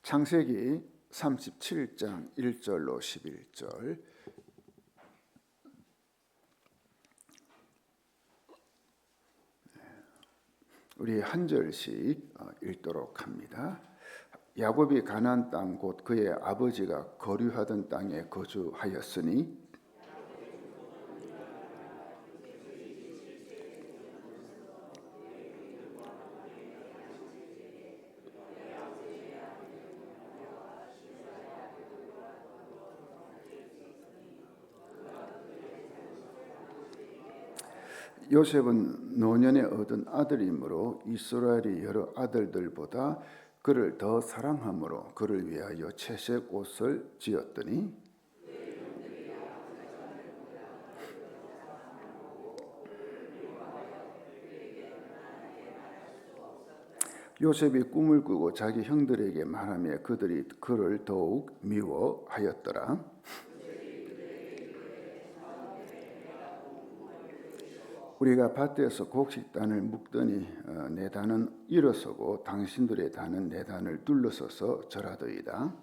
창세기 37장 1절로 11절. 우리 한 절씩 읽도록 합니다. 야곱이 가나안 땅 곧 그의 아버지가 거류하던 땅에 거주하였으니 요셉은 노년에 얻은 아들이므로 이스라엘의 여러 아들들보다 그를 더 사랑함으로 그를 위하여 채색 옷을 지었더니 요셉이 꿈을 꾸고 자기 형들에게 말하며 그들이 그를 더욱 미워하였더라. 우리가 밭에서 곡식단을 묶더니 내 단은 일어서고 당신들의 단은 내 단을 둘러서서 절하더이다.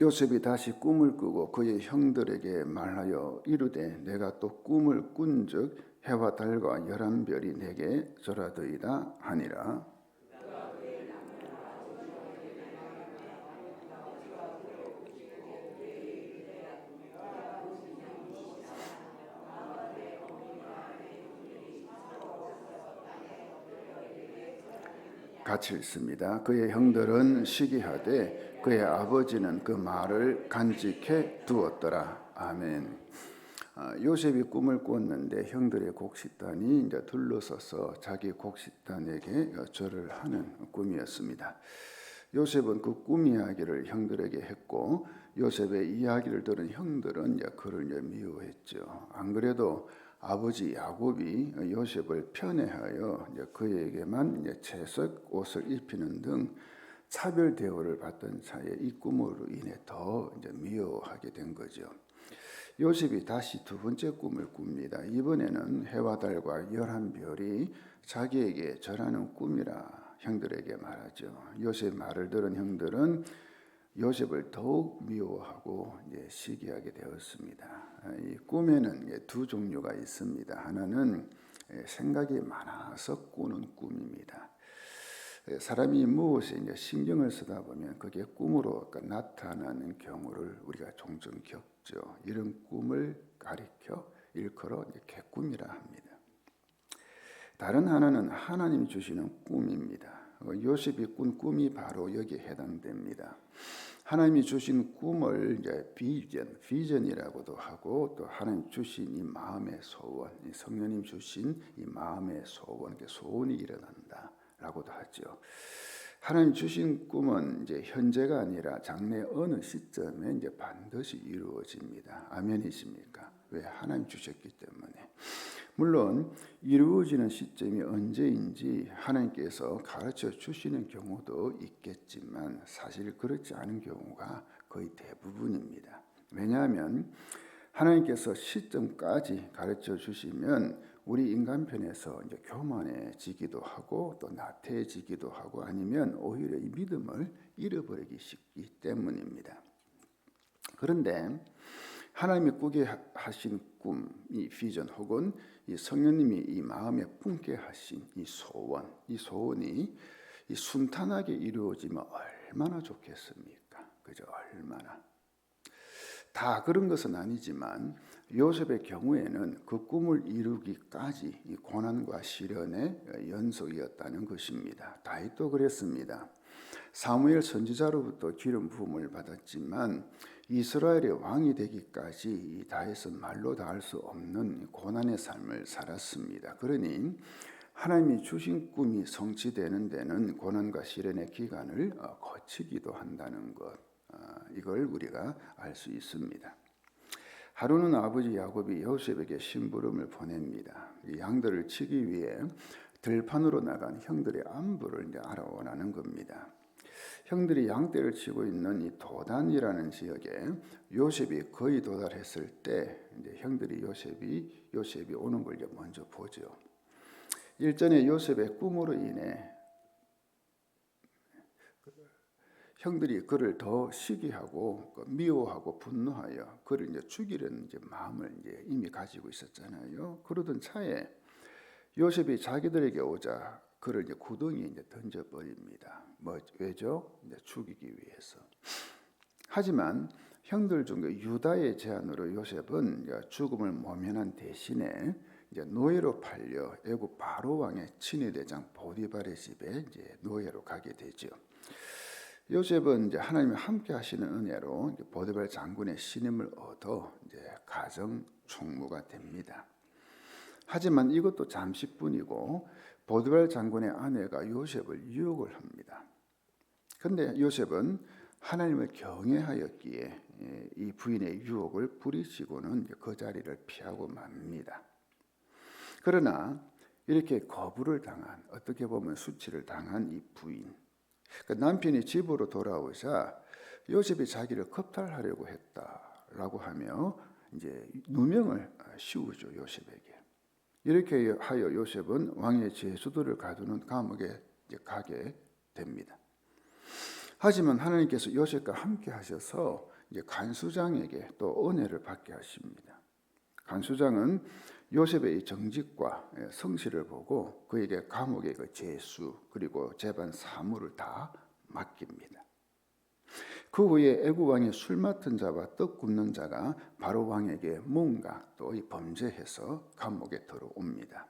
요셉이 다시 꿈을 꾸고 그의 형들에게 말하여 이르되 내가 또 꿈을 꾼즉 해와 달과 열한 별이 내게 절하더이다 하니라. 같이 읽습니다. 그의 형들은 시기하되 그의 아버지는 그 말을 간직해 두었더라. 아멘. 요셉이 꿈을 꿨는데 형들의 곡식단이 이제 둘러서서 자기 곡식단에게 절을 하는 꿈이었습니다. 요셉은 그 꿈 이야기를 형들에게 했고 요셉의 이야기를 들은 형들은 이제 그를 이제 미워했죠. 안 그래도 아버지 야곱이 요셉을 편애하여 이제 그에게만 이제 채색 옷을 입히는 등 차별 대우를 받던 차에 이 꿈으로 인해 더 이제 미워하게 된 거죠. 요셉이 다시 두 번째 꿈을 꿉니다. 이번에는 해와 달과 열한 별이 자기에게 절하는 꿈이라 형들에게 말하죠. 요셉 말을 들은 형들은 요셉을 더욱 미워하고 시기하게 되었습니다. 이 꿈에는 두 종류가 있습니다. 하나는 생각이 많아서 꾸는 꿈입니다. 사람이 무엇에 신경을 쓰다 보면 그게 꿈으로 나타나는 경우를 우리가 종종 겪죠. 이런 꿈을 가리켜 일컬어 개꿈이라 합니다. 다른 하나는 하나님이 주시는 꿈입니다. 요셉이 꾼 꿈이 바로 여기에 해당됩니다. 하나님이 주신 꿈을 비전이라고도 하고 또 하나님 주신 이 마음의 소원, 이 성령님 주신 이 마음의 소원, 소원이 일어난다라고도 하죠. 하나님 주신 꿈은 현재가 아니라 장래 어느 시점에 반드시 이루어집니다. 아멘이십니까? 왜? 하나님 주셨기 때문에. 물론 이루어지는 시점이 언제인지 하나님께서 가르쳐 주시는 경우도 있겠지만 사실 그렇지 않은 경우가 거의 대부분입니다. 왜냐하면 하나님께서 시점까지 가르쳐 주시면 우리 인간편에서 교만해지기도 하고 또 나태해지기도 하고 아니면 오히려 이 믿음을 잃어버리기 쉽기 때문입니다. 그런데 하나님이 꾸게 하신 꿈, 이 비전 혹은 이 성령님이 이 마음에 품게 하신 이 소원이 이 순탄하게 이루어지면 얼마나 좋겠습니까? 그죠? 얼마나. 다 그런 것은 아니지만 요셉의 경우에는 그 꿈을 이루기까지 이 고난과 시련의 연속이었다는 것입니다. 다윗도 그랬습니다. 사무엘 선지자로부터 기름 부음을 받았지만 이스라엘의 왕이 되기까지 이 다윗은 말로 다 할 수 없는 고난의 삶을 살았습니다. 그러니 하나님이 주신 꿈이 성취되는 데는 고난과 시련의 기간을 거치기도 한다는 것, 이걸 우리가 알 수 있습니다. 하루는 아버지 야곱이 요셉에게 심부름을 보냅니다. 이 양들을 치기 위해 들판으로 나간 형들의 안부를 알아오라는 겁니다. 형들이 양떼를 치고 있는 이 도단이라는 지역에 요셉이 거의 도달했을 때 이제 형들이 요셉이 오는 걸 이제 먼저 보죠. 일전에 요셉의 꿈으로 인해 형들이 그를 더 시기하고 미워하고 분노하여 그를 이제 죽이려는 이제 마음을 이제 이미 가지고 있었잖아요. 그러던 차에 요셉이 자기들에게 오자 그를 이제 구덩이에 이제 던져버립니다. 왜죠? 이제 죽이기 위해서. 하지만 형들 중에 유다의 제안으로 요셉은 죽음을 모면한 대신에 이제 노예로 팔려 애굽 바로 왕의 친위 대장 보디발의 집에 이제 노예로 가게 되죠. 요셉은 이제 하나님이 함께 하시는 은혜로 이제 보디발 장군의 신임을 얻어 이제 가정 총무가 됩니다. 하지만 이것도 잠시뿐이고 보디발 장군의 아내가 요셉을 유혹을 합니다. 그런데 요셉은 하나님을 경외하였기에 이 부인의 유혹을 부리치고는 그 자리를 피하고 맙니다. 그러나 이렇게 거부를 당한, 어떻게 보면 수치를 당한 이 부인, 남편이 집으로 돌아오자 요셉이 자기를 겁탈하려고 했다라고 하며 이제 누명을 씌우죠, 요셉에게. 이렇게 하여 요셉은 왕의 제수들을 가두는 감옥에 가게 됩니다. 하지만 하나님께서 요셉과 함께 하셔서 이제 간수장에게 또 은혜를 받게 하십니다. 간수장은 요셉의 이 정직과 성실을 보고 그에게 감옥의 그 제수 그리고 재반 사무를 다 맡깁니다. 그 후에 애굽 왕의 술 맡은 자와 떡 굽는 자가 바로 왕에게 뭔가 또 범죄해서 감옥에 들어옵니다.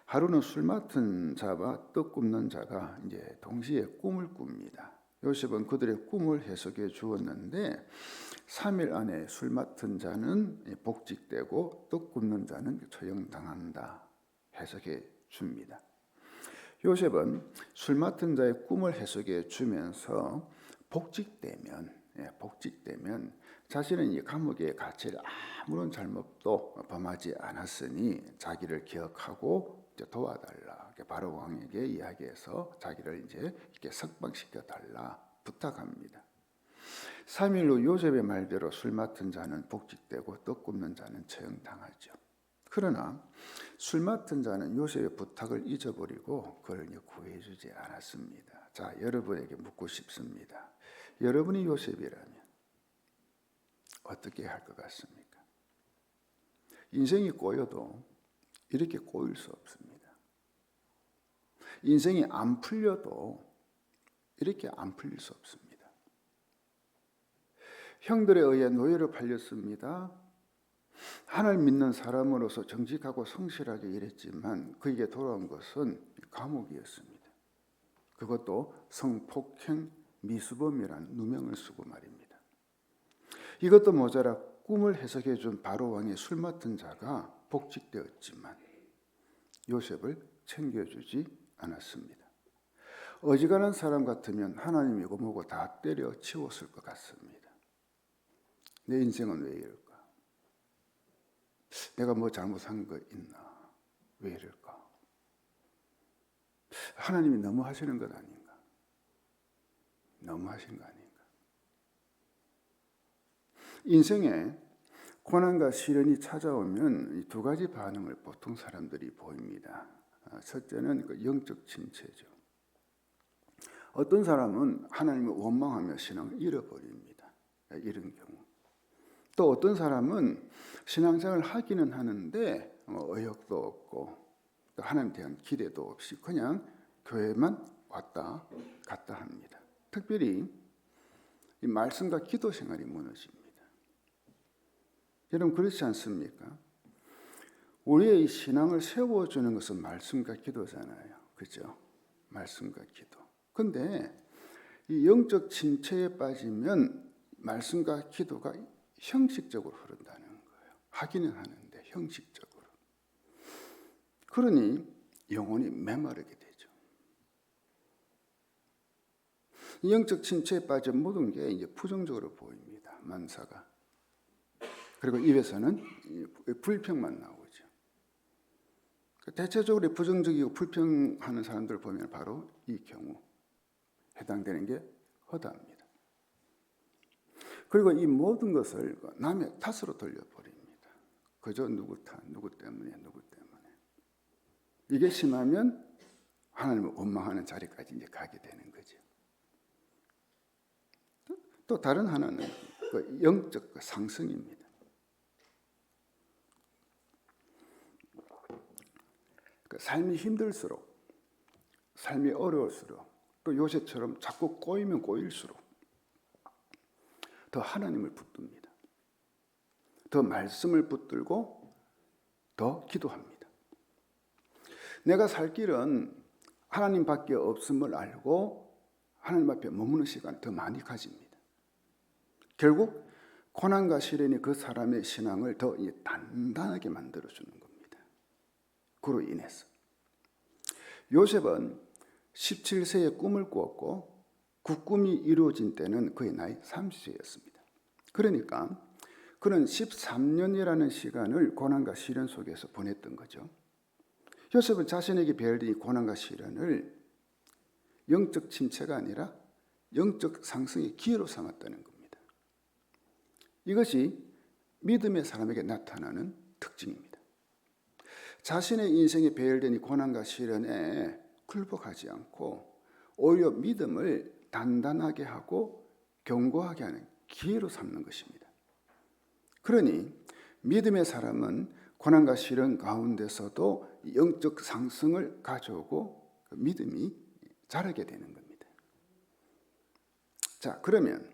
하루는 술 맡은 자와 떡 굽는 자가 이제 동시에 꿈을 꿉니다. 요셉은 그들의 꿈을 해석해 주었는데 3일 안에 술 맡은 자는 복직되고 떡 굽는 자는 처형당한다 해석해 줍니다. 요셉은 술 맡은 자의 꿈을 해석해 주면서 복직되면 자신은 이 감옥에 갇힐 아무런 잘못도 범하지 않았으니 자기를 기억하고 도와달라. 바로 왕에게 이야기해서 자기를 이제 이렇게 석방시켜 달라 부탁합니다. 3일 후 요셉의 말대로 술 맡은 자는 복직되고 떡 굽는 자는 처형당하죠. 그러나 술 맡은 자는 요셉의 부탁을 잊어버리고 그를 구해주지 않았습니다. 자, 여러분에게 묻고 싶습니다. 여러분이 요셉이라면 어떻게 할 것 같습니까? 인생이 꼬여도 이렇게 꼬일 수 없습니다. 인생이 안 풀려도 이렇게 안 풀릴 수 없습니다. 형들에 의해 노예로 팔렸습니다. 하나님 믿는 사람으로서 정직하고 성실하게 일했지만 그에게 돌아온 것은 감옥이었습니다. 그것도 성폭행 미수범이라는 누명을 쓰고 말입니다. 이것도 모자라 꿈을 해석해 준 바로 왕의 술 맡은 자가 복직되었지만 요셉을 챙겨주지 않았습니다. 어지간한 사람 같으면 하나님이고 뭐고 다 때려치웠을 것 같습니다. 내 인생은 왜 이럴까? 내가 뭐 잘못한 거 있나? 왜 이럴까? 하나님이 너무 하시는 것 아닌가? 너무 하신 거 아닌가? 인생에 고난과 시련이 찾아오면 이 두 가지 반응을 보통 사람들이 보입니다. 첫째는 그 영적 침체죠. 어떤 사람은 하나님을 원망하며 신앙을 잃어버립니다. 이런 경우. 또 어떤 사람은 신앙생활을 하기는 하는데 의욕도 없고 또 하나님에 대한 기대도 없이 그냥 교회만 왔다 갔다 합니다. 특별히 이 말씀과 기도 생활이 무너집니다. 여러분 그렇지 않습니까? 우리의 이 신앙을 세워주는 것은 말씀과 기도잖아요. 그렇죠? 말씀과 기도. 그런데 이 영적 침체에 빠지면 말씀과 기도가 형식적으로 흐른다는 거예요. 하기는 하는데 형식적으로. 그러니 영혼이 메마르게 되죠. 이 영적 침체에 빠져 모든 게 이제 부정적으로 보입니다. 만사가. 그리고 입에서는 불평만 나오죠. 대체적으로 부정적이고 불평하는 사람들을 보면 바로 이 경우 해당되는 게 허다합니다. 그리고 이 모든 것을 남의 탓으로 돌려버립니다. 그저 누구 탓, 누구 때문에. 이게 심하면 하나님을 원망하는 자리까지 이제 가게 되는 거죠. 또 다른 하나는 그 영적 상승입니다. 그 삶이 힘들수록, 삶이 어려울수록, 또 요새처럼 자꾸 꼬이면 꼬일수록 더 하나님을 붙듭니다. 더 말씀을 붙들고 더 기도합니다. 내가 살 길은 하나님밖에 없음을 알고 하나님 앞에 머무는 시간을 더 많이 가집니다. 결국 고난과 시련이 그 사람의 신앙을 더 단단하게 만들어주는 겁니다. 그로 인해서 요셉은 17세에 꿈을 꾸었고 그 꿈이 이루어진 때는 그의 나이 30세였습니다. 그러니까 그는 13년이라는 시간을 고난과 시련 속에서 보냈던 거죠. 요셉은 자신에게 배열된 이 고난과 시련을 영적 침체가 아니라 영적 상승의 기회로 삼았다는 겁니다. 이것이 믿음의 사람에게 나타나는 특징입니다. 자신의 인생에 배열된 이 고난과 시련에 굴복하지 않고 오히려 믿음을 단단하게 하고 견고하게 하는 기회로 삼는 것입니다. 그러니 믿음의 사람은 고난과 시련 가운데서도 영적 상승을 가져오고 믿음이 자라게 되는 겁니다. 자, 그러면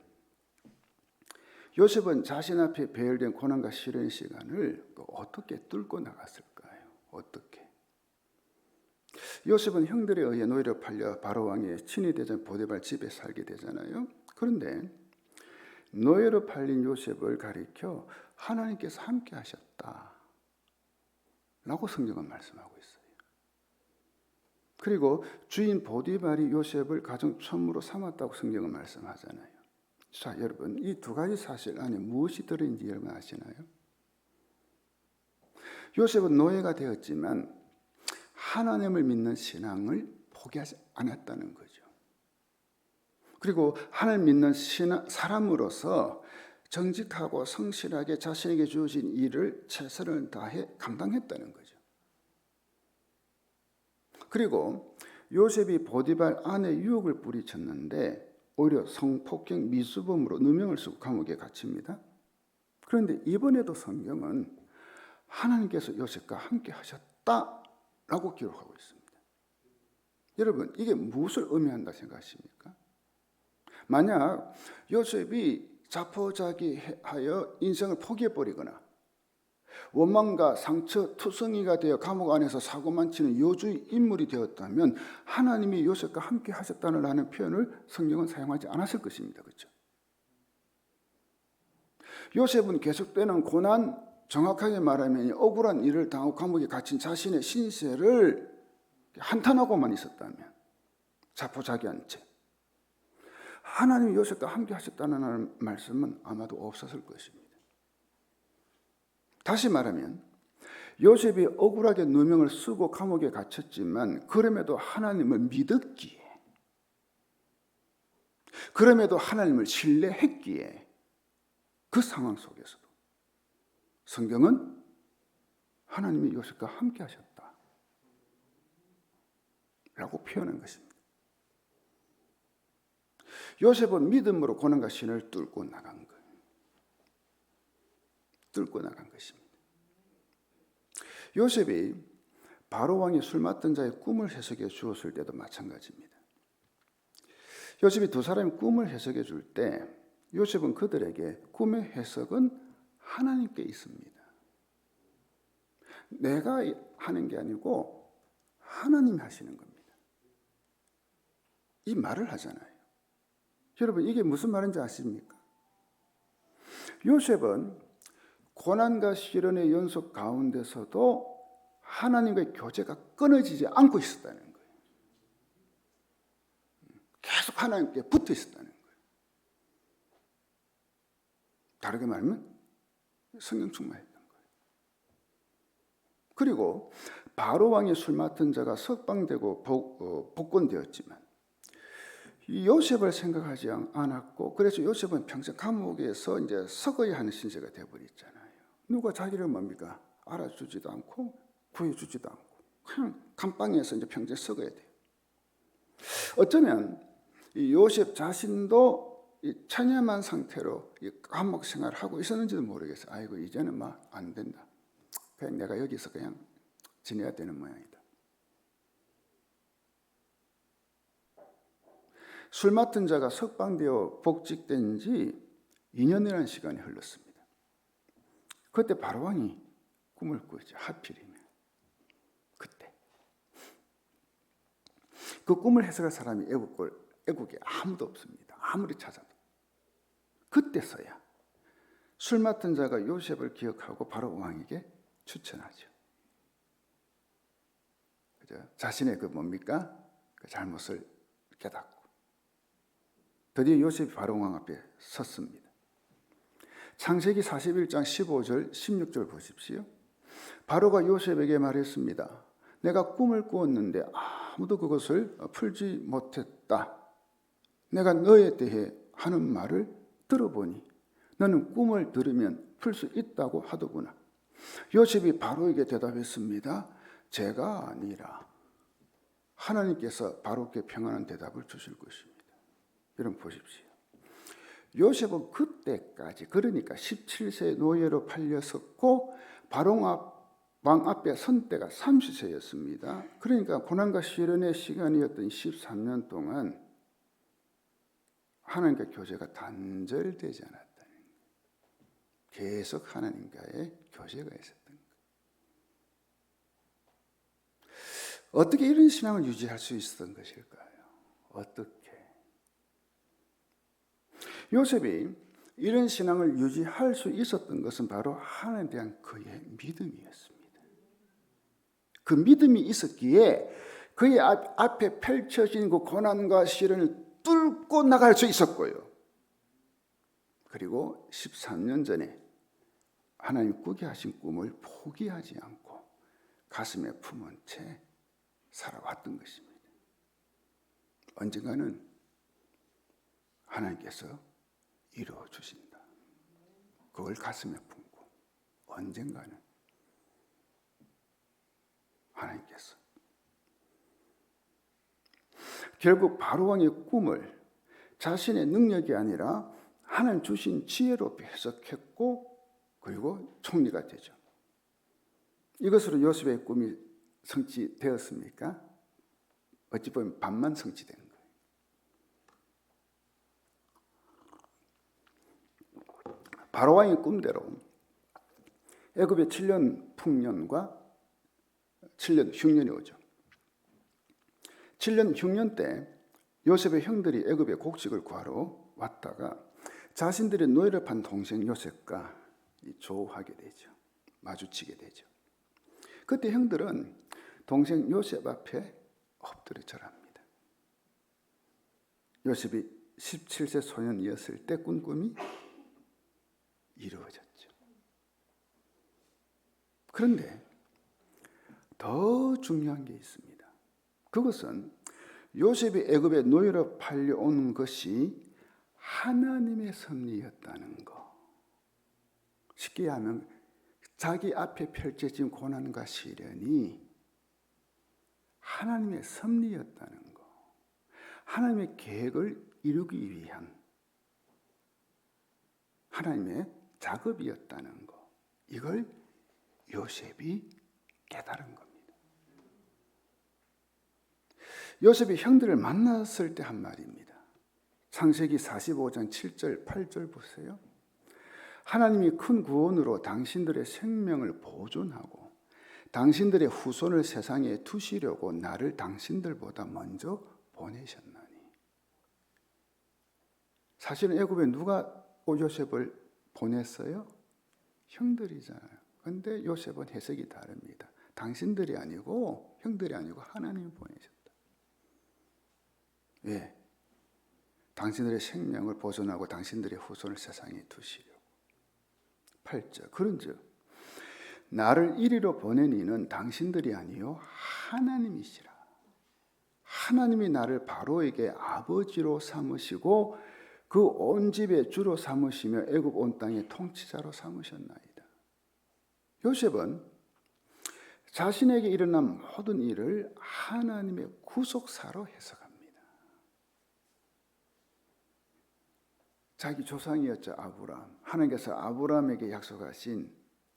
요셉은 자신 앞에 배열된 고난과 시련의 시간을 어떻게 뚫고 나갔을까요? 어떻게? 요셉은 형들에 의해 노예로 팔려 바로 왕의 친위 되던 보디발 집에 살게 되잖아요. 그런데 노예로 팔린 요셉을 가리켜 하나님께서 함께 하셨다 라고 성경은 말씀하고 있어요. 그리고 주인 보디발이 요셉을 가정 천무로 삼았다고 성경은 말씀하잖아요. 자, 여러분, 이 두 가지 사실 안에 무엇이 들어있는지 여러분 아시나요? 요셉은 노예가 되었지만 하나님을 믿는 신앙을 포기하지 않았다는 거죠. 그리고 하나님 믿는 사람으로서 정직하고 성실하게 자신에게 주어진 일을 최선을 다해 감당했다는 거죠. 그리고 요셉이 보디발 아내 유혹을 뿌리쳤는데 오히려 성폭행 미수범으로 누명을 쓰고 감옥에 갇힙니다. 그런데 이번에도 성경은 하나님께서 요셉과 함께 하셨다라고 기록하고 있습니다. 여러분, 이게 무엇을 의미한다 생각하십니까? 만약 요셉이 자포자기하여 인생을 포기해버리거나 원망과 상처 투성이가 되어 감옥 안에서 사고만 치는 요주의 인물이 되었다면 하나님이 요셉과 함께 하셨다는 표현을 성경은 사용하지 않았을 것입니다. 그렇죠? 요셉은 계속되는 고난, 정확하게 말하면 억울한 일을 당하고 감옥에 갇힌 자신의 신세를 한탄하고만 있었다면, 자포자기한 채 하나님이 요셉과 함께 하셨다는 말씀은 아마도 없었을 것입니다. 다시 말하면 요셉이 억울하게 누명을 쓰고 감옥에 갇혔지만 그럼에도 하나님을 믿었기에, 그럼에도 하나님을 신뢰했기에 그 상황 속에서도 성경은 하나님이 요셉과 함께 하셨다 라고 표현한 것입니다. 요셉은 믿음으로 고난과 시련을 뚫고 나간 거예요. 뚫고 나간 것입니다. 요셉이 바로 왕이 술 맡던 자의 꿈을 해석해 주었을 때도 마찬가지입니다. 요셉이 두 사람이 꿈을 해석해 줄 때 요셉은 그들에게 꿈의 해석은 하나님께 있습니다. 내가 하는 게 아니고 하나님이 하시는 겁니다. 이 말을 하잖아요. 여러분, 이게 무슨 말인지 아십니까? 요셉은 고난과 시련의 연속 가운데서도 하나님과의 교제가 끊어지지 않고 있었다는 거예요. 계속 하나님께 붙어 있었다는 거예요. 다르게 말하면 성령 충만했던 거예요. 그리고 바로 왕의 술 맡은 자가 석방되고 복권되었지만 이 요셉을 생각하지 않았고, 그래서 요셉은 평생 감옥에서 이제 썩어야 하는 신세가 되어버렸잖아요. 누가 자기를 뭡니까? 알아주지도 않고 구해주지도 않고 그냥 감방에서 이제 평생 썩어야 돼요. 어쩌면 이 요셉 자신도 이 찬야만 상태로 이 감옥 생활을 하고 있었는지도 모르겠어요. 아이고 이제는 막 안 된다. 그냥 내가 여기서 그냥 지내야 되는 모양이다. 술 맡은 자가 석방되어 복직된 지 2년이라는 시간이 흘렀습니다. 그때 바로왕이 꿈을 꾸었죠. 하필이면 그때 그 꿈을 해석할 사람이 애국에 아무도 없습니다. 아무리 찾아도. 그때서야 술 맡은 자가 요셉을 기억하고 바로왕에게 추천하죠. 그죠? 자신의 그 뭡니까? 그 잘못을 깨닫고 드디어 요셉이 바로왕 앞에 섰습니다. 창세기 41장 15절 16절 보십시오. 바로가 요셉에게 말했습니다. 내가 꿈을 꾸었는데 아무도 그것을 풀지 못했다. 내가 너에 대해 하는 말을 들어보니 너는 꿈을 들으면 풀 수 있다고 하더구나. 요셉이 바로에게 대답했습니다. 제가 아니라 하나님께서 바로께 평안한 대답을 주실 것입니다. 여러분 보십시오. 요셉은 그때까지, 그러니까 17세 노예로 팔렸었고 바로왕 앞에 선 때가 30세였습니다. 그러니까 고난과 시련의 시간이었던 13년 동안 하나님과 교제가 단절되지 않았다는 거예요. 계속 하나님과의 교제가 있었던 거예요. 어떻게 이런 신앙을 유지할 수 있었던 것일까요? 어떻게? 요셉이 이런 신앙을 유지할 수 있었던 것은 바로 하나님에 대한 그의 믿음이었습니다. 그 믿음이 있었기에 그의 앞에 펼쳐진 그 고난과 시련을 뚫고 나갈 수 있었고요. 그리고 13년 전에 하나님 꾸게 하신 꿈을 포기하지 않고 가슴에 품은 채 살아왔던 것입니다. 언젠가는 하나님께서 이루어 주신다. 그걸 가슴에 품고 언젠가는 하나님께서 결국 바로왕의 꿈을 자신의 능력이 아니라 하나님 주신 지혜로 해석했고 그리고 총리가 되죠. 이것으로 요셉의 꿈이 성취되었습니까? 어찌 보면 반만 성취된 거예요. 바로왕의 꿈대로 애굽의 7년 풍년과 7년 흉년이 오죠. 7년 흉년 때 요셉의 형들이 애굽의 곡식을 구하러 왔다가 자신들의 노예를 판 동생 요셉과 조우하게 되죠. 마주치게 되죠. 그때 형들은 동생 요셉 앞에 엎드려 절합니다. 요셉이 17세 소년이었을 때 꾼 꿈이 이루어졌죠. 그런데 더 중요한 게 있습니다. 그것은 요셉이 애굽의 노예로 팔려온 것이 하나님의 섭리였다는 거. 쉽게 하면 자기 앞에 펼쳐진 고난과 시련이 하나님의 섭리였다는 거. 하나님의 계획을 이루기 위한 하나님의 작업이었다는 거. 이걸 요셉이 깨달은 겁니다. 요셉이 형들을 만났을 때 한 말입니다. 창세기 45장 7절 8절 보세요. 하나님이 큰 구원으로 당신들의 생명을 보존하고 당신들의 후손을 세상에 두시려고 나를 당신들보다 먼저 보내셨나니. 사실은 애굽에 누가 요셉을 보냈어요? 형들이잖아요. 그런데 요셉은 해석이 다릅니다. 당신들이 아니고 형들이 아니고 하나님이 보내셨다. 왜? 당신들의 생명을 보존하고 당신들의 후손을 세상에 두시려고. 8절 그런즉 나를 이리로 보낸 이는 당신들이 아니요 하나님이시라. 하나님이 나를 바로에게 아버지로 삼으시고 그 온 집의 주로 삼으시며 애굽 온 땅의 통치자로 삼으셨나이다. 요셉은 자신에게 일어난 모든 일을 하나님의 구속사로 해석합니다. 자기 조상이었죠, 아브라함. 하나님께서 아브라함에게 약속하신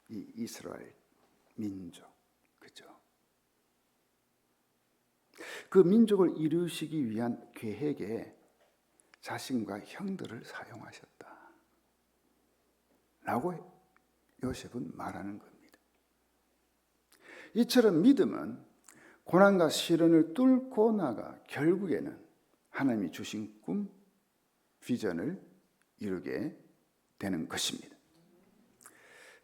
이 이스라엘 민족, 그죠? 그 민족을 이루시기 위한 계획에 자신과 형들을 사용하셨다 라고 요셉은 말하는 겁니다. 이처럼 믿음은 고난과 시련을 뚫고 나가 결국에는 하나님이 주신 꿈, 비전을 이루게 되는 것입니다.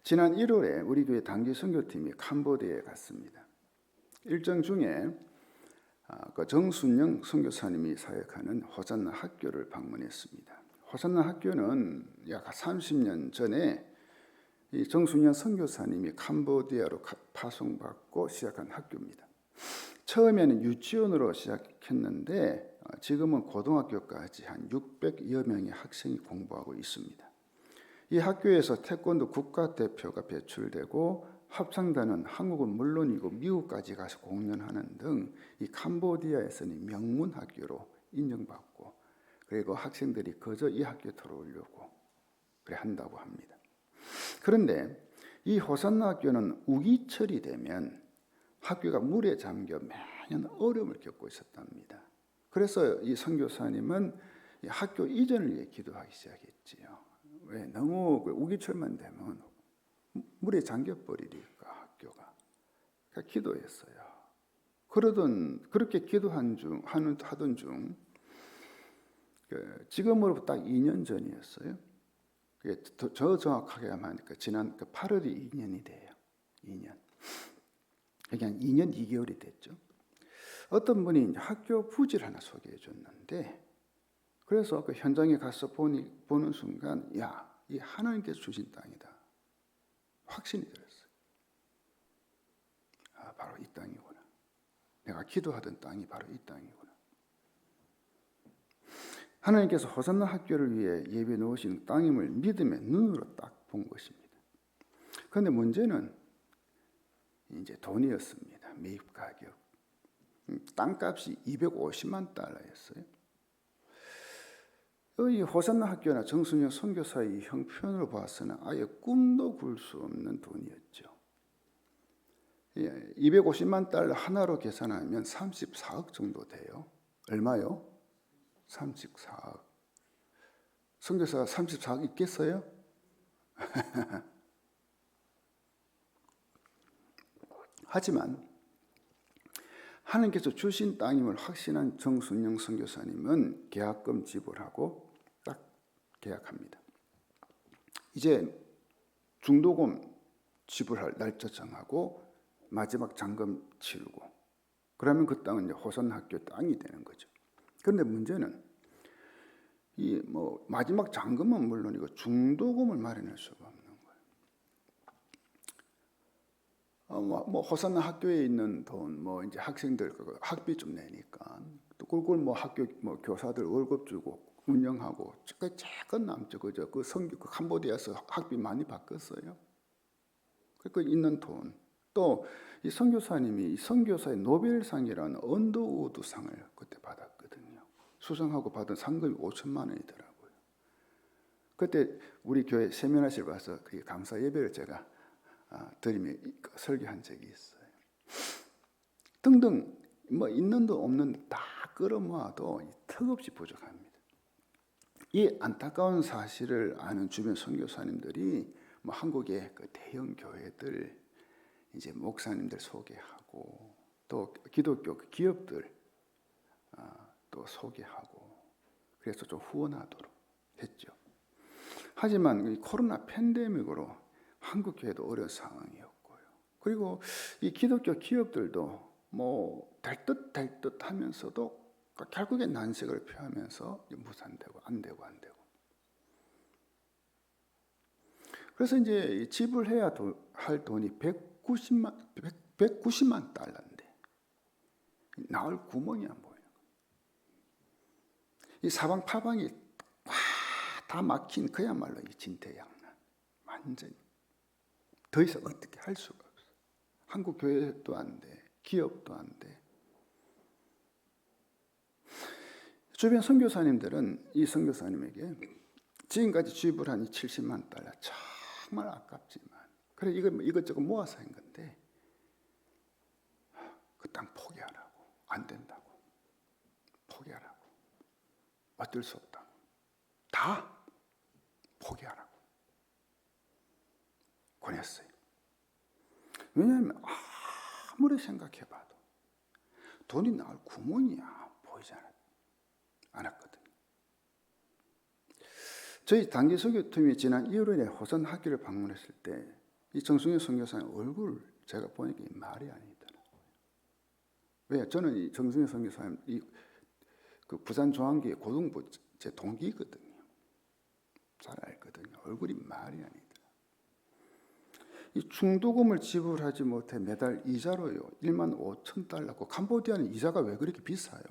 지난 1월에 우리 교회 단기 선교팀이 캄보디아에 갔습니다. 일정 중에 정순영 선교사님이 사역하는 호산나 학교를 방문했습니다. 호산나 학교는 약 30년 전에 이 정순영 선교사님이 캄보디아로 파송받고 시작한 학교입니다. 처음에는 유치원으로 시작했는데 지금은 고등학교까지 한 600여 명의 학생이 공부하고 있습니다. 이 학교에서 태권도 국가대표가 배출되고 합창단은 한국은 물론이고 미국까지 가서 공연하는 등 이 캄보디아에서는 명문 학교로 인정받고 그리고 학생들이 그저 이 학교에 들어오려고 그래 한다고 합니다. 그런데 이 호산나 학교는 우기철이 되면 학교가 물에 잠겨 매년 어려움을 겪고 있었답니다. 그래서 이 선교사님은 이 학교 이전을 위해 기도하기 시작했지요. 왜? 너무 우기철만 되면 물에 잠겨버리니까 학교가. 그러니까 기도했어요. 그렇게 하던 중 지금으로부터 딱 2년 전이었어요. 저 정확하게 하니까 지난 8월이 2년이 돼요. 2년. 그냥 2년 2개월이 됐죠. 어떤 분이 학교 부지를 하나 소개해 줬는데 그래서 그 현장에 가서 보는 순간 야, 이 하나님께서 주신 땅이다. 확신이 들었어요. 아, 바로 이 땅이구나. 내가 기도하던 땅이 바로 이 땅이구나. 하나님께서 호산나 학교를 위해 예비해 놓으신 땅임을 믿음의 눈으로 딱 본 것입니다. 그런데 문제는 이제 돈이었습니다. 매입 가격. 땅값이 250만 달러였어요. 이 호산나 학교나 정순영 선교사의 형편으로 봐서는 아예 꿈도 꿀 수 없는 돈이었죠. 250만 달러 하나로 계산하면 34억 정도 돼요. 얼마요? 34억. 선교사가 34억 있겠어요? 하지만 하나님께서 주신 땅임을 확신한 정순영 선교사님은 계약금 지불하고 딱 계약합니다. 이제 중도금 지불할 날짜 정하고 마지막 잔금 치르고 그러면 그 땅은 이제 호산나 학교 땅이 되는 거죠. 그런데 문제는 이 마지막 잔금은 물론이고 중도금을 마련할 수가 없는 거예요. 호산나 학교에 있는 돈, 이제 학생들 학비 좀 내니까 또 그걸 학교 교사들 월급 주고 운영하고 조금 남죠, 그죠? 그 캄보디아에서 학비 많이 바꿨어요. 그 있는 돈, 또 이 선교사님이 이 선교사의 노벨상이라는 언더우드상을 그때 받았거든요. 수상하고 받은 상금이 5천만 원이더라고요. 그때 우리 교회 세미나실 와서 그 감사 예배를 제가 드리며 설교한 적이 있어요. 등등 있는 돈 없는 돈 다 끌어모아도 턱없이 부족합니다. 이 안타까운 사실을 아는 주변 선교사님들이 한국의 그 대형 교회들 이제 목사님들 소개하고 또 기독교 기업들 또 소개하고 그래서 좀 후원하도록 했죠. 하지만 이 코로나 팬데믹으로 한국 교회도 어려운 상황이었고요. 그리고 이 기독교 기업들도 될 듯 하면서도 결국엔 난색을 표하면서 무산되고 안 되고. 그래서 이제 지불해야 할 돈이 190만 달러인데 나올 구멍이 안 보여요. 이 사방팔방이 다 막힌 그야말로 이 진퇴양난. 완전히 더 이상 어떻게 할 수가 없어. 한국 교회도 안 돼, 기업도 안 돼. 주변 선교사님들은 이 선교사님에게 지금까지 지불한 이 70만 달러 정말 아깝지만 그래 이거 이것저것 모아서 한 건데 그 땅 포기하라고. 안 된다고. 포기하라고. 어쩔 수 없다고. 다 포기하라고 권했어요. 왜냐하면 아무리 생각해봐도 돈이 나올 구멍이야 보이지 않았거든요. 저희 단기 선교팀이 지난 2월에 호선 학교를 방문했을 때 이 정승현 선교사의 얼굴 제가 보니까 말이 아니더라고요. 왜? 저는 이 정승현 선교사님 그 부산 중앙교회 고등부 제 동기거든요. 잘 알거든요. 얼굴이 말이 아니더라고요. 이 중도금을 지불하지 못해 매달 이자로요 15,000달러고 캄보디아는 이자가 왜 그렇게 비싸요?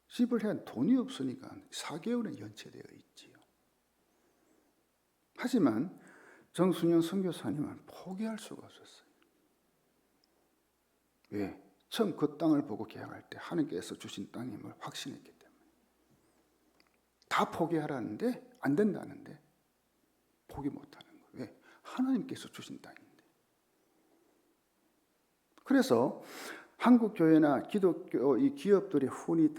지불해야 돈이 없으니까 4개월은 연체되어 있지요. 하지만 정순영 선교사님은 포기할 수가 없었어요. 왜? 처음 그 땅을 보고 계약할 때 하나님께서 주신 땅임을 확신했기 때문에. 다 포기하라는데 안 된다는데 포기 못하는 거예요. 왜? 하나님께서 주신 땅인데. 그래서 한국 교회나 기독교 이 기업들의 혼이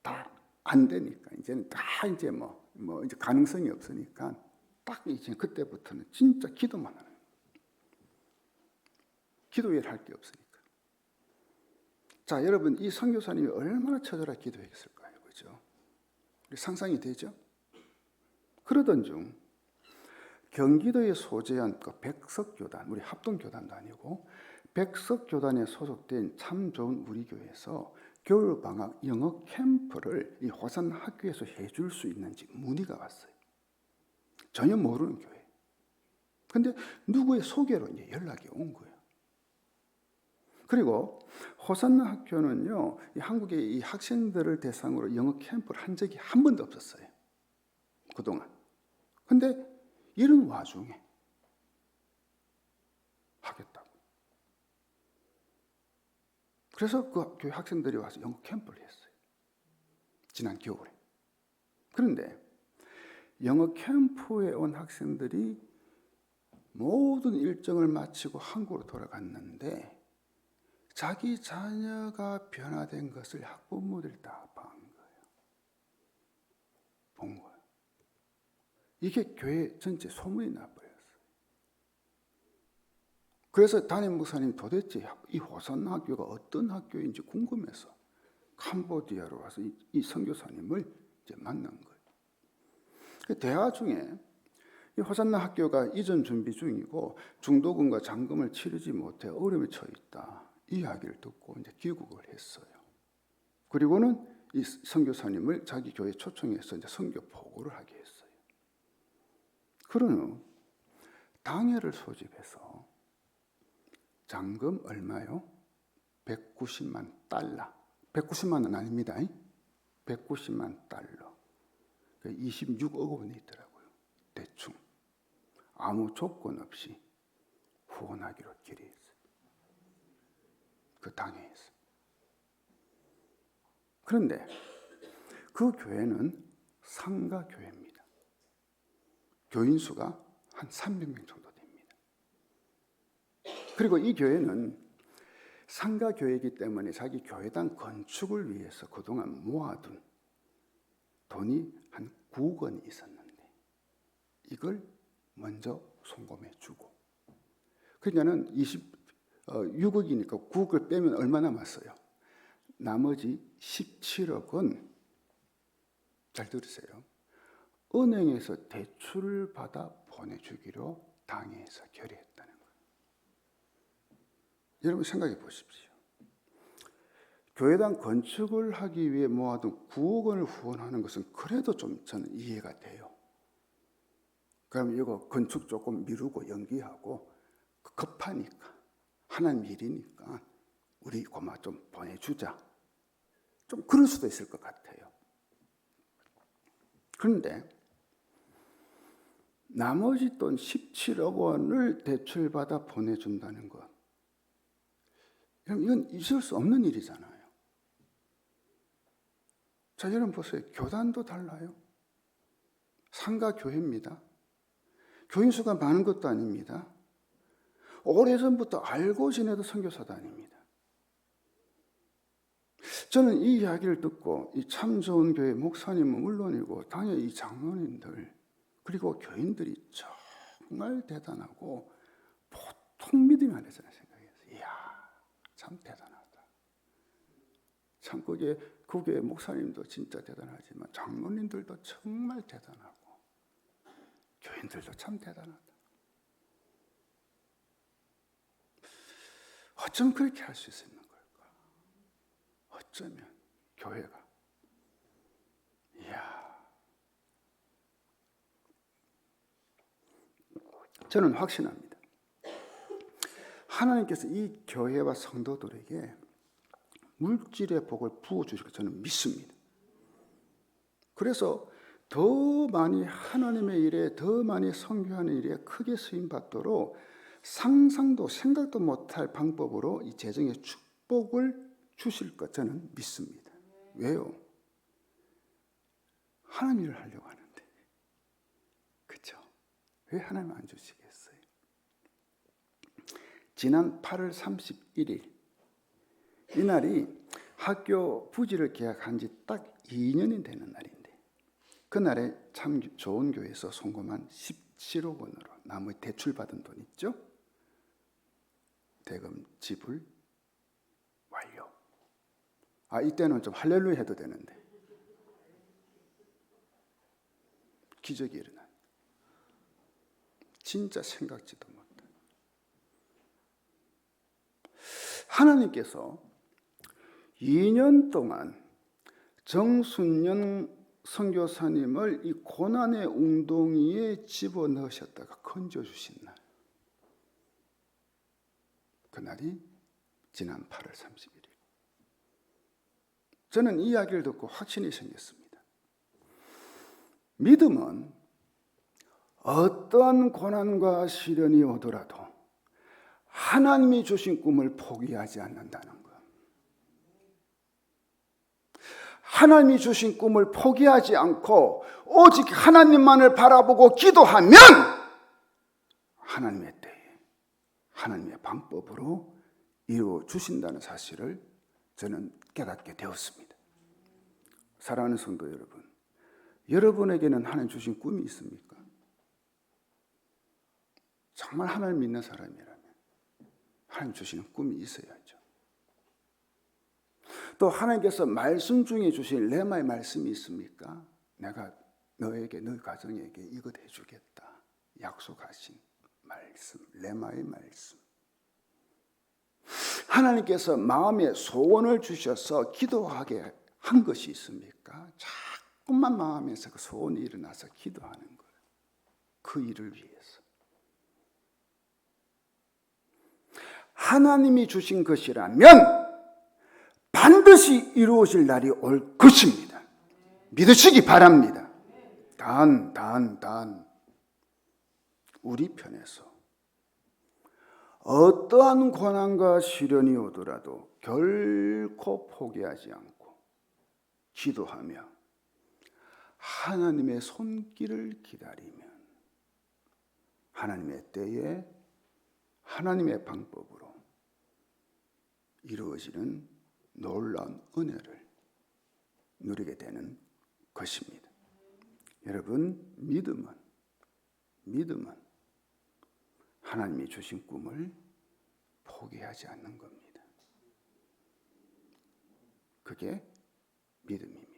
다 안 되니까 이제는 다 이제 뭐 이제 가능성이 없으니까 딱 이제 그때부터는 진짜 기도만 하는 거예요. 기도 외에 할 게 없으니까. 자, 여러분 이 선교사님이 얼마나 처절하게 기도했을까요, 그죠? 우리 상상이 되죠? 그러던 중 경기도에 소재한 그 백석교단, 우리 합동교단도 아니고 백석교단에 소속된 참 좋은 우리 교회에서 겨울방학 영어 캠프를 이 호산 학교에서 해줄 수 있는지 문의가 왔어요. 전혀 모르는 교회. 근데 누구의 소개로 이제 연락이 온 거예요. 그리고 호산나 학교는요, 이 한국의 이 학생들을 대상으로 영어 캠프를 한 적이 한 번도 없었어요. 그동안. 근데 이런 와중에 하겠다고. 그래서 그 교회 학생들이 와서 영어 캠프를 했어요. 지난 겨울에. 그런데 영어 캠프에 온 학생들이 모든 일정을 마치고 한국으로 돌아갔는데 자기 자녀가 변화된 것을 학부모들이 다 본 거예요. 이게 교회 전체 소문이 나버렸어요. 그래서 담임 목사님 도대체 이 호산 학교가 어떤 학교인지 궁금해서 캄보디아로 와서 이 선교사님을 이제 만난 거예요. 대화 중에 이 호산나 학교가 이전 준비 중이고 중도금과 잔금을 치르지 못해 어려움에 처해 있다. 이 이야기를 듣고 이제 귀국을 했어요. 그리고는 이 선교사님을 자기 교회에 초청해서 이제 선교 보고를 하게 했어요. 그런 후 당회를 소집해서 잔금 얼마요? 190만 달러. 190만 원 아닙니다. 190만 달러. 26억 원이 있더라고요. 대충. 아무 조건 없이 후원하기로 결의했어요. 그 당회에서. 그런데 그 교회는 상가 교회입니다. 교인 수가 한 300명 정도 됩니다. 그리고 이 교회는 상가 교회이기 때문에 자기 교회당 건축을 위해서 그동안 모아둔 돈이 한 9억 원이 있었는데 이걸 먼저 송금해 주고 그러니까는 6억이니까 9억을 빼면 얼마 남았어요? 나머지 17억은 잘 들으세요. 은행에서 대출을 받아 보내주기로 당회에서 결의했다는 거예요. 여러분 생각해 보십시오. 교회당 건축을 하기 위해 모아둔 9억 원을 후원하는 것은 그래도 좀 저는 이해가 돼요. 그럼 이거 건축 조금 미루고 연기하고 급하니까 하나님 일이니까 우리 고마 좀 보내주자. 좀 그럴 수도 있을 것 같아요. 그런데 나머지 돈 17억 원을 대출받아 보내준다는 것, 이건 있을 수 없는 일이잖아요. 자, 여러분 보세요. 교단도 달라요. 상가 교회입니다. 교인 수가 많은 것도 아닙니다. 오래전부터 알고 지내던 선교사도 아닙니다. 저는 이 이야기를 듣고 이 참 좋은 교회 목사님은 물론이고 당연히 이 장로님들 그리고 교인들이 정말 대단하고 보통 믿음이 아니잖아요. 생각해서 이야, 참 대단하다. 참 그게 목사님도 진짜 대단하지만 장로님들도 정말 대단하고 교인들도 참 대단하다. 어쩜 그렇게 할 수 있는 걸까? 어쩌면 교회가 저는 확신합니다. 하나님께서 이 교회와 성도들에게 물질의 복을 부어주실 것 저는 믿습니다. 그래서 더 많이 하나님의 일에, 더 많이 선교하는 일에 크게 쓰임받도록 상상도 생각도 못할 방법으로 이 재정의 축복을 주실 것 저는 믿습니다. 왜요? 하나님 일을 하려고 하는데, 그렇죠? 왜 하나님 안 주시겠어요? 지난 8월 31일 이날이 학교 부지를 계약한 지 딱 2년이 되는 날인데, 그날에 참 좋은 교회에서 송금한 17억 원으로 나머지 대출받은 돈 있죠? 대금 지불 완료. 이때는 좀 할렐루야 해도 되는데 기적이 일어나요. 진짜 생각지도 못해. 하나님께서 2년 동안 정순년 선교사님을 이 고난의 웅덩이에 집어넣으셨다가 건져주신 날, 그날이 지난 8월 31일. 저는 이 이야기를 듣고 확신이 생겼습니다. 믿음은 어떠한 고난과 시련이 오더라도 하나님이 주신 꿈을 포기하지 않는다는 것. 하나님이 주신 꿈을 포기하지 않고 오직 하나님만을 바라보고 기도하면 하나님의 때에 하나님의 방법으로 이루어 주신다는 사실을 저는 깨닫게 되었습니다. 사랑하는 성도 여러분, 여러분에게는 하나님 주신 꿈이 있습니까? 정말 하나님 믿는 사람이라면 하나님 주시는 꿈이 있어야죠. 또 하나님께서 말씀 중에 주신 레마의 말씀이 있습니까? 내가 너에게, 너 가정에게 이것 해주겠다 약속하신 말씀, 레마의 말씀. 하나님께서 마음에 소원을 주셔서 기도하게 한 것이 있습니까? 자꾸만 마음에서 그 소원이 일어나서 기도하는 거예요. 그 일을 위해서. 하나님이 주신 것이라면 반드시 이루어질 날이 올 것입니다. 믿으시기 바랍니다. 단 우리 편에서 어떠한 고난과 시련이 오더라도 결코 포기하지 않고 기도하며 하나님의 손길을 기다리면 하나님의 때에 하나님의 방법으로 이루어지는 놀라운 은혜를 누리게 되는 것입니다. 여러분, 믿음은 하나님이 주신 꿈을 포기하지 않는 겁니다. 그게 믿음입니다.